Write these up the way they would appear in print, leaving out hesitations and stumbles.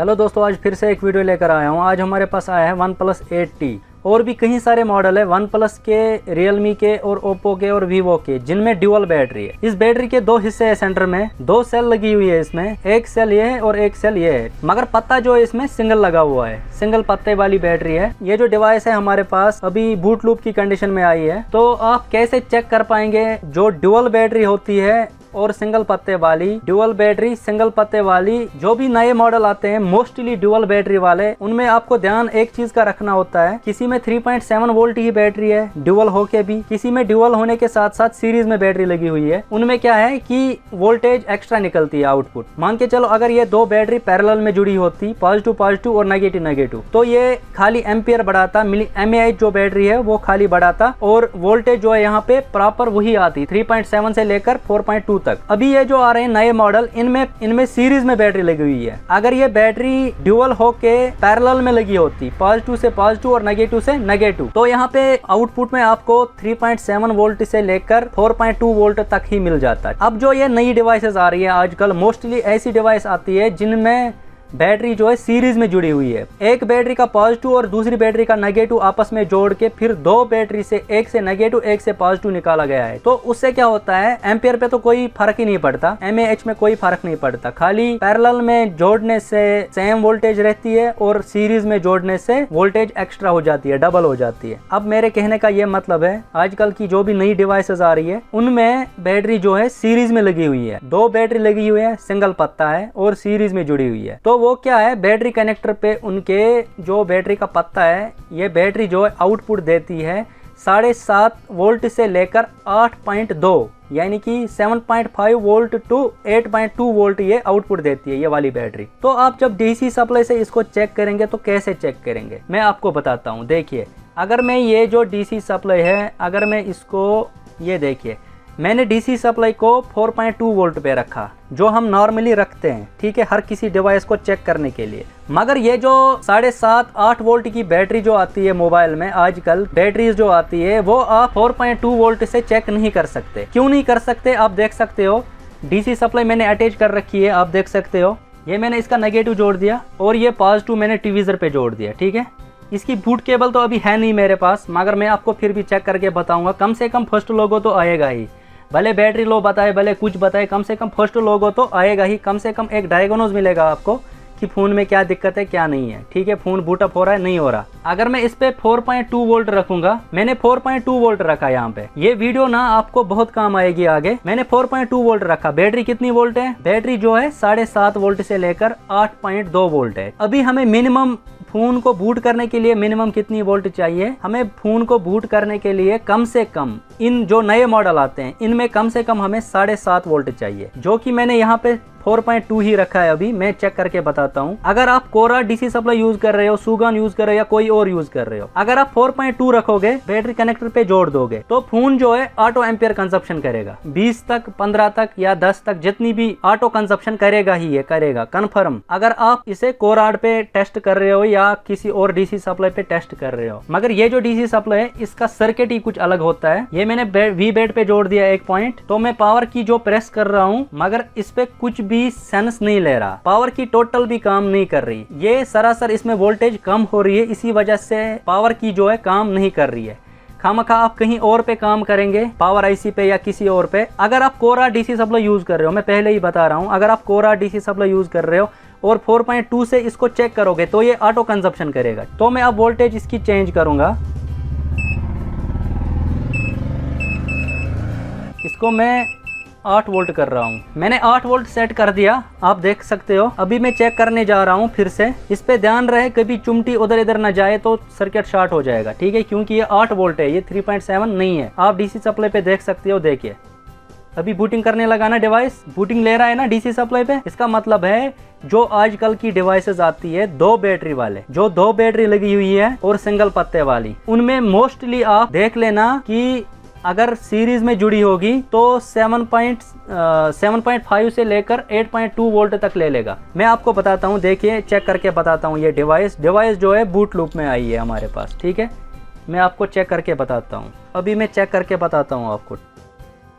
Hello दोस्तों, आज फिर से एक वीडियो लेकर आया हूँ। आज हमारे पास आया है OnePlus 8T और भी कई सारे मॉडल है OnePlus के, Realme के और Oppo के और Vivo के, जिनमें ड्यूअल बैटरी है। इस बैटरी के दो हिस्से है, सेंटर में दो सेल लगी हुई है। इसमें एक सेल ये है और एक सेल ये है, मगर पत्ता जो है इसमें सिंगल लगा हुआ है, सिंगल पत्ते वाली बैटरी है। ये जो डिवाइस है हमारे पास अभी बूट लूप की कंडीशन में आई है। तो आप कैसे चेक कर पाएंगे जो ड्यूअल बैटरी होती है और सिंगल पत्ते वाली, ड्यूअल बैटरी सिंगल पत्ते वाली, जो भी नए मॉडल आते हैं मोस्टली ड्यूअल बैटरी वाले, उनमें आपको ध्यान एक चीज का रखना होता है। किसी में 3.7 वोल्ट ही बैटरी है ड्यूअल होके भी, किसी में ड्यूअल होने के साथ साथ सीरीज में बैटरी लगी हुई है। उनमें क्या है कि वोल्टेज एक्स्ट्रा निकलती है आउटपुट। मान के चलो अगर ये दो बैटरी पैरेलल में जुड़ी होती, पॉजिटिव पॉजिटिव और नेगेटिव नेगेटिव, तो ये खाली एम्पियर बढ़ाता, mAh जो बैटरी है वो खाली बढ़ाता और वोल्टेज जो है यहाँ पे प्रॉपर वही आती 3.7 से लेकर 4.2 तक। अभी ये जो आ रहे हैं नए मॉडल, इनमें सीरीज में बैटरी लगी हुई है। अगर ये बैटरी ड्यूअल होके पैरेलल में लगी होती, पॉजिटिव से पॉजिटिव और नेगेटिव से नेगेटिव, तो यहाँ पे आउटपुट में आपको 3.7 वोल्ट से लेकर 4.2 वोल्ट तक ही मिल जाता है। अब जो ये नई डिवाइसेस आ रही है आजकल, मोस्टली ऐसी डिवाइस आती है जिनमें बैटरी जो है सीरीज में जुड़ी हुई है। एक बैटरी का पॉजिटिव और दूसरी बैटरी का नेगेटिव आपस में जोड़ के फिर दो बैटरी से, एक से नेगेटिव एक से पॉजिटिव निकाला गया है। तो उससे क्या होता है, एम्पियर पे तो कोई फर्क ही नहीं पड़ता, mAh में कोई फर्क नहीं पड़ता, खाली पैरेलल में जोड़ने से सेम वोल्टेज रहती है और सीरीज में जोड़ने से वोल्टेज एक्स्ट्रा हो जाती है, डबल हो जाती है। अब मेरे कहने का ये मतलब है, आजकल की जो भी नई डिवाइसेस आ रही है उनमें बैटरी जो है सीरीज में लगी हुई है, दो बैटरी लगी हुई है, सिंगल पत्ता है और सीरीज में जुड़ी हुई है। तो वो क्या है, बैटरी कनेक्टर पे उनके जो बैटरी का पत्ता है, ये बैटरी जो है आउटपुट देती है 7.5 वोल्ट से लेकर 8.2, यानी कि 7.5 वोल्ट टू 8.2 वोल्ट ये आउटपुट देती है ये वाली बैटरी। तो आप जब डीसी सप्लाई से इसको चेक करेंगे तो कैसे चेक करेंगे, मैं आपको बताता हूँ। देखिए, अगर मैं ये जो डीसी सप्लाई है, अगर मैं इसको, ये देखिए मैंने डीसी सप्लाई को 4.2 वोल्ट पे रखा, जो हम नॉर्मली रखते हैं, ठीक है, हर किसी डिवाइस को चेक करने के लिए। मगर ये जो 7.5-8 वोल्ट की बैटरी जो आती है मोबाइल में, आजकल बैटरीज जो आती है, वो आप 4.2 वोल्ट से चेक नहीं कर सकते। क्यों नहीं कर सकते, आप देख सकते हो, डीसी सप्लाई मैंने अटैच कर रखी है, आप देख सकते हो। ये मैंने इसका नेगेटिव जोड़ दिया और ये पॉजिटिव मैंने टीवीजर पे जोड़ दिया, ठीक है। इसकी बूट केबल तो अभी है नहीं मेरे पास, मगर मैं आपको फिर भी चेक करके बताऊंगा। कम से कम फर्स्ट लोगो तो आएगा ही, भले बैटरी लो बताए, भले कुछ बताए, कम से कम फर्स्ट लोगो तो आएगा ही। कम से कम एक डायग्नोज मिलेगा आपको कि फ़ोन में क्या दिक्कत है क्या नहीं है, ठीक है, फ़ोन बूटअप हो रहा है नहीं हो रहा। अगर मैं इस पे 4.2 वोल्ट रखूंगा, मैंने 4.2 वोल्ट रखा यहाँ पे, ये वीडियो ना आपको बहुत काम आएगी आगे। मैंने 4.2 वोल्ट रखा। बैटरी कितनी वोल्ट है, बैटरी जो है 7.5 वोल्ट से लेकर 8.2 वोल्ट है। अभी हमें मिनिमम फोन को बूट करने के लिए मिनिमम कितनी वोल्ट चाहिए, हमें फोन को बूट करने के लिए कम से कम, इन जो नए मॉडल आते हैं इनमें कम से कम हमें 7.5 वोल्ट चाहिए, जो कि मैंने यहाँ पे 4.2 ही रखा है। अभी मैं चेक करके बताता हूँ। अगर आप कोरा डीसी सप्लाई यूज कर रहे हो, सुगान यूज कर रहे हो या कोई और यूज कर रहे हो, अगर आप 4.2 रखोगे, बैटरी कनेक्टर पे जोड़ दोगे, तो फोन जो है ऑटो एम्पियर कंजप्शन करेगा, 20 तक, 15 तक या 10 तक, जितनी भी ऑटो कंजप्शन करेगा ही, ये करेगा कन्फर्म। अगर आप इसे कोराड पे टेस्ट कर रहे हो या किसी और डीसी सप्लाई पे टेस्ट कर रहे हो। मगर ये जो डीसी सप्लाई है, इसका सर्किट ही कुछ अलग होता है। ये मैंने वी बेड पे जोड़ दिया 1 पॉइंट, तो मैं पावर की जो प्रेस कर रहा हूँ, मगर इस पे कुछ भी सेंस नहीं ले रहा, पावर की टोटल भी काम नहीं कर रही। ये सरासर इसमें वोल्टेज कम हो रही है, इसी वजह से पावर की जो है काम नहीं कर रही है। खामखा आप कहीं और पे काम करेंगे, पावर आईसी पे या किसी और पे। अगर आप कोरा डीसी सप्लाई यूज कर रहे हो, मैं पहले ही बता रहा हूँ, अगर आप कोरा डीसी सप्लाई यूज कर रहे हो और 4.2 से इसको चेक करोगे तो ये ऑटो कंजप्शन करेगा। तो मैं अब वोल्टेज इसकी चेंज करूंगा, इसको मैं 8 वोल्ट कर रहा हूँ। मैंने 8 वोल्ट सेट कर दिया, आप देख सकते हो। अभी मैं चेक करने जा रहा हूँ फिर से। इस पे ध्यान रहे कभी चिमटी उधर इधर ना जाए तो सर्किट शॉर्ट हो जाएगा, ठीक है, क्योंकि ये 8 वोल्ट है, ये 3.7 नहीं है। आप डीसी सप्लाई पे देख सकते हो, देखिए अभी बूटिंग करने लगा ना, डिवाइस बूटिंग ले रहा है ना डीसी सप्लाई पे। इसका मतलब है जो आजकल की डिवाइसेस आती है दो बैटरी वाले, जो दो बैटरी लगी हुई है और सिंगल पत्ते वाली, उनमें मोस्टली आप देख लेना कि अगर सीरीज में जुड़ी होगी तो 7.5 से लेकर 8.2 वोल्ट तक ले लेगा। मैं आपको बताता हूँ, देखिए चेक करके बताता हूँ। ये डिवाइस जो है बूट लूप में आई है हमारे पास, ठीक है, मैं आपको चेक करके बताता हूँ। अभी मैं चेक करके बताता हूँ आपको।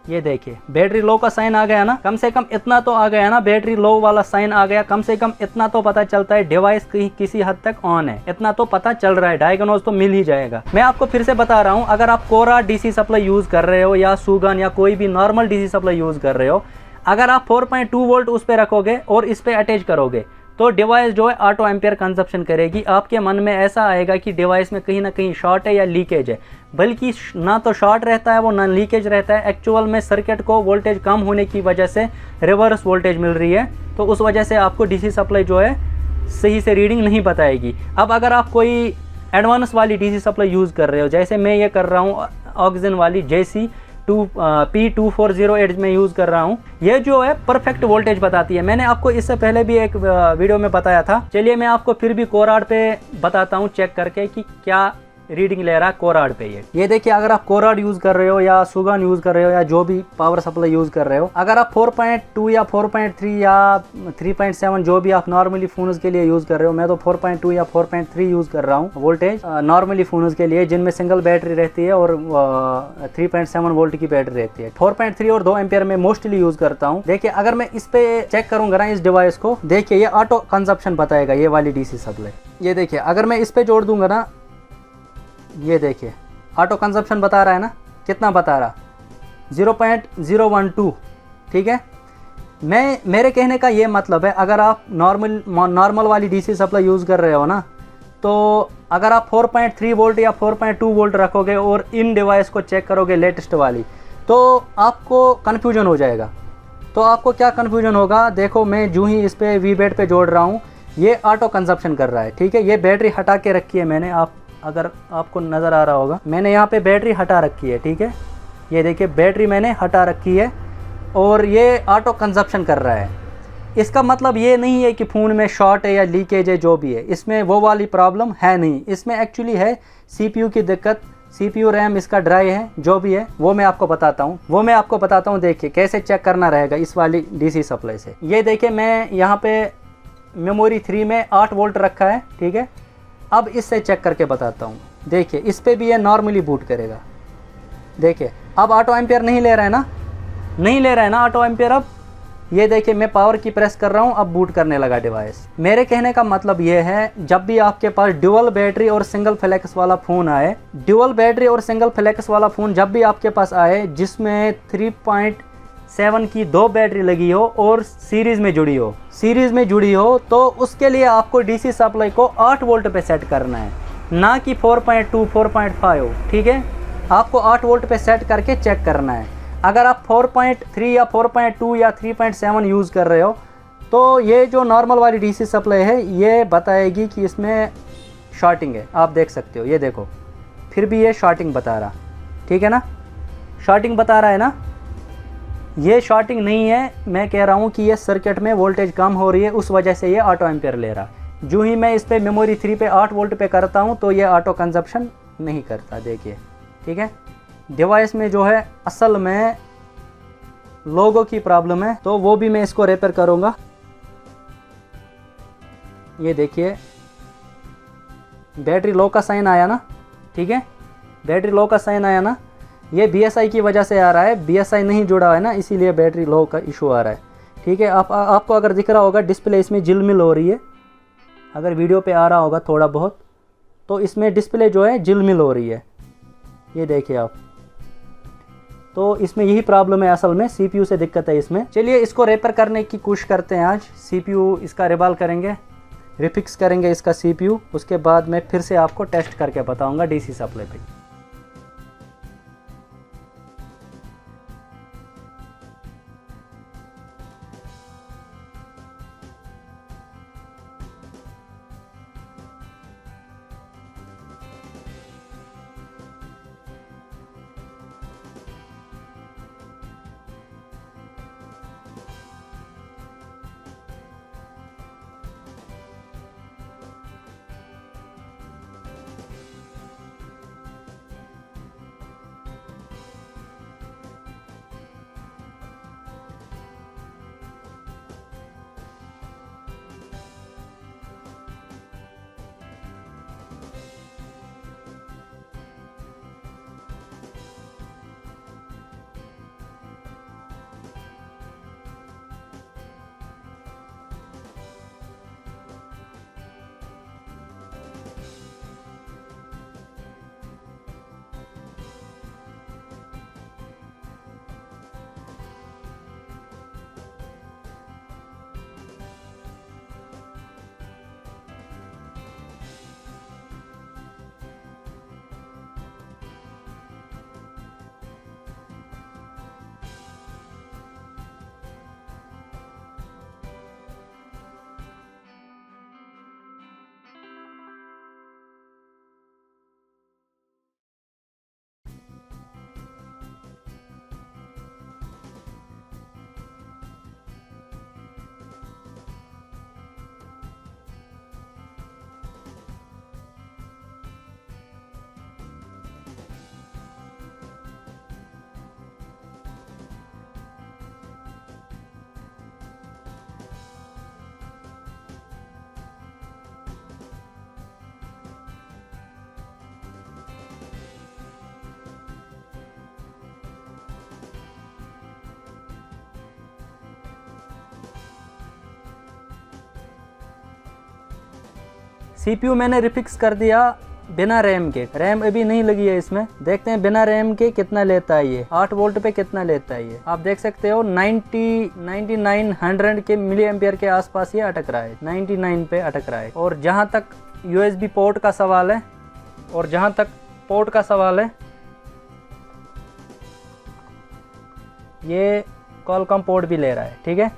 ये देखिए बैटरी लो का साइन आ गया ना, कम से कम इतना तो आ गया ना, बैटरी लो वाला साइन आ गया, कम से कम इतना तो पता चलता है डिवाइस किसी हद तक ऑन है, इतना तो पता चल रहा है, डायग्नोज तो मिल ही जाएगा। मैं आपको फिर से बता रहा हूँ, अगर आप कोरा डीसी सप्लाई यूज कर रहे हो या सुगन या कोई भी नॉर्मल डीसी सप्लाई यूज कर रहे हो, अगर आप 4.2 वोल्ट उस पर रखोगे और इस पे अटैच करोगे तो डिवाइस जो है ऑटो एम्पियर कंजप्शन करेगी। आपके मन में ऐसा आएगा कि डिवाइस में कहीं ना कहीं शॉर्ट है या लीकेज है, बल्कि ना तो शॉर्ट रहता है वो, ना लीकेज रहता है। एक्चुअल में सर्किट को वोल्टेज कम होने की वजह से रिवर्स वोल्टेज मिल रही है, तो उस वजह से आपको डीसी सप्लाई जो है सही से रीडिंग नहीं बताएगी। अब अगर आप कोई एडवांस वाली डीसी सप्लाई यूज़ कर रहे हो, जैसे मैं ये कर रहा हूँ ऑक्सिजन वाली JC P2408 में यूज़ कर रहा हूँ, ये जो है परफेक्ट वोल्टेज बताती है। मैंने आपको इससे पहले भी एक वीडियो में बताया था। चलिए मैं आपको फिर भी कोराड पे बताता हूँ चेक करके कि क्या रीडिंग ले रहा है कोराड पे। ये देखिए, अगर आप कोराड यूज़ कर रहे हो या सुगन यूज़ कर रहे हो या जो भी पावर सप्लाई यूज़ कर रहे हो, अगर आप 4.2 या 4.3 या 3.7 जो भी आप नॉर्मली फ़ोन्स के लिए यूज़ कर रहे हो, मैं तो 4.2 या 4.3 यूज़ कर रहा हूँ वोल्टेज नॉर्मली फ़ोन्स के लिए, जिनमें सिंगल बैटरी रहती है और 3.7 वोल्ट की बैटरी रहती है। 4.3 और 2 एम्पियर में मोस्टली यूज़ करता हूँ। देखिए, अगर मैं इस पे चेक करूँगा ना इस डिवाइस को, देखिए ये ऑटो कंजप्शन बताएगा, ये वाली डीसी सप्लाई। ये देखिए, अगर मैं इस पे जोड़ दूंगा ना, ये देखिए ऑटो कंजप्शन बता रहा है ना, कितना बता रहा, 0.012। ठीक है, मेरे कहने का ये मतलब है, अगर आप नॉर्मल वाली डीसी सप्लाई यूज़ कर रहे हो ना, तो अगर आप 4.3 वोल्ट या 4.2 वोल्ट रखोगे और इन डिवाइस को चेक करोगे लेटेस्ट वाली, तो आपको कन्फ्यूजन हो जाएगा। तो आपको क्या कन्फ्यूजन होगा, देखो मैं जो ही इस पे वीबैट पे जोड़ रहा हूँ, ये ऑटो कंजप्शन कर रहा है। ठीक है, ये बैटरी हटा के रखी है मैंने, अगर आपको नज़र आ रहा होगा, मैंने यहाँ पे बैटरी हटा रखी है। ठीक है, ये देखिए बैटरी मैंने हटा रखी है और ये ऑटो कंजप्शन कर रहा है। इसका मतलब ये नहीं है कि फ़ोन में शॉर्ट है या लीकेज है, जो भी है इसमें वो वाली प्रॉब्लम है नहीं। इसमें एक्चुअली है CPU की दिक्कत, CPU रैम इसका ड्राई है, जो भी है वो मैं आपको बताता हूँ। देखिए कैसे चेक करना रहेगा इस वाली डीसी सप्लाई से। ये देखिए, मैं यहाँ पे मेमोरी 3 में 8 वोल्ट रखा है। ठीक है, अब इससे चेक करके बताता हूँ। देखिए इस पे भी ये नॉर्मली बूट करेगा। देखिए अब ऑटो एम्पियर नहीं ले रहा है ना ऑटो एम्पियर। अब ये देखिए मैं पावर की प्रेस कर रहा हूँ, अब बूट करने लगा डिवाइस। मेरे कहने का मतलब ये है, जब भी आपके पास ड्यूअल बैटरी और सिंगल फ्लैक्स वाला फ़ोन आए, ड्यूअल बैटरी और सिंगल फ्लैक्स वाला फ़ोन जब भी आपके पास आए, जिसमें 3.7 की 2 बैटरी लगी हो और सीरीज़ में जुड़ी हो, तो उसके लिए आपको डीसी सप्लाई को 8 वोल्ट पे सेट करना है, ना कि 4.2 4.5। ठीक है, आपको 8 वोल्ट पे सेट करके चेक करना है। अगर आप 4.3 या 4.2 या 3.7 यूज़ कर रहे हो, तो ये जो नॉर्मल वाली डीसी सप्लाई है ये बताएगी कि इसमें शॉर्टिंग है। आप देख सकते हो, ये देखो फिर भी ये शॉर्टिंग बता रहा। ठीक है ना, शॉर्टिंग बता रहा है ना, ये शॉर्टिंग नहीं है। मैं कह रहा हूँ कि ये सर्किट में वोल्टेज कम हो रही है, उस वजह से ये ऑटो एम्पियर ले रहा। जो ही मैं इस पे मेमोरी 3 पे 8 वोल्ट पे करता हूँ, तो ये ऑटो कंजप्शन नहीं करता। देखिए, ठीक है, डिवाइस में जो है असल में लोगों की प्रॉब्लम है, तो वो भी मैं इसको रिपेयर करूँगा। ये देखिए बैटरी लो का साइन आया ना। ठीक है, बैटरी लो का साइन आया ना, ये BSI की वजह से आ रहा है, BSI नहीं जुड़ा है ना, इसीलिए बैटरी लो का इशू आ रहा है। ठीक है, आपको अगर दिख रहा होगा डिस्प्ले इसमें झिलमिल हो रही है, अगर वीडियो पे आ रहा होगा थोड़ा बहुत, तो इसमें डिस्प्ले जो है झिलमिल हो रही है। ये देखिए आप, तो इसमें यही प्रॉब्लम है, असल में CPU से दिक्कत है इसमें। चलिए इसको रिपेयर करने की कोशिश करते हैं आज। CPU इसका रिबाल करेंगे, रिफिक्स करेंगे इसका CPU, उसके बाद मैं फिर से आपको टेस्ट करके बताऊँगा डीसी सप्लाई पे। CPU मैंने रिफिक्स कर दिया बिना रैम के, रैम अभी नहीं लगी है इसमें। देखते हैं बिना रैम के कितना लेता है ये, 8 वोल्ट पे कितना लेता है ये। आप देख सकते हो 9900 के मिली एम्पियर के आसपास ये अटक रहा है, 99 पे अटक रहा है। और जहाँ तक USB पोर्ट का सवाल है, ये Qualcomm पोर्ट भी ले रहा है, ठीक है।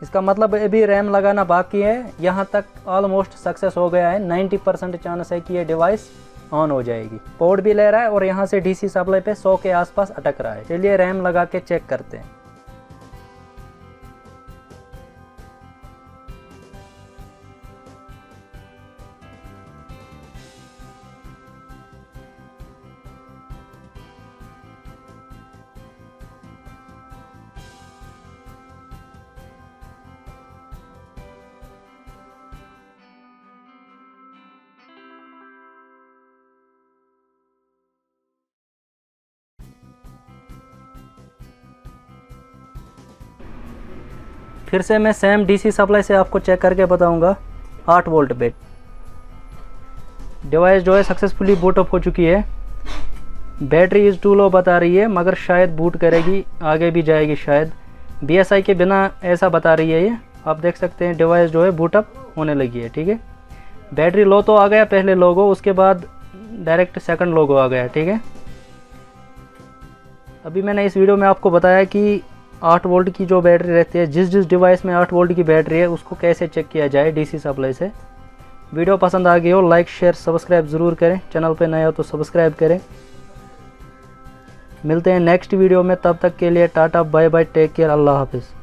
इसका मतलब अभी रैम लगाना बाकी है। यहाँ तक ऑलमोस्ट सक्सेस हो गया है, 90% चांस है कि ये डिवाइस ऑन हो जाएगी। पोर्ट भी ले रहा है और यहाँ से DC सप्लाई पे 100 के आसपास अटक रहा है। चलिए रैम लगा के चेक करते हैं। फिर से मैं सेम DC सप्लाई से आपको चेक करके बताऊंगा। 8 वोल्ट पे डिवाइस जो है सक्सेसफुली बूट अप हो चुकी है। बैटरी इज़ टू लो बता रही है, मगर शायद बूट करेगी, आगे भी जाएगी शायद। BSI के बिना ऐसा बता रही है ये। आप देख सकते हैं डिवाइस जो है बूट अप होने लगी है, ठीक है। बैटरी लो तो आ गया पहले लोगो, उसके बाद डायरेक्ट सेकंड लोगो आ गया, ठीक है। अभी मैंने इस वीडियो में आपको बताया कि 8 वोल्ट की जो बैटरी रहती है, जिस डिवाइस में 8 वोल्ट की बैटरी है उसको कैसे चेक किया जाए DC सप्लाई से। वीडियो पसंद आ गई हो लाइक शेयर सब्सक्राइब ज़रूर करें, चैनल पे नए हो तो सब्सक्राइब करें। मिलते हैं नेक्स्ट वीडियो में, तब तक के लिए tata bye bye, take care, अल्लाह हाफिज़।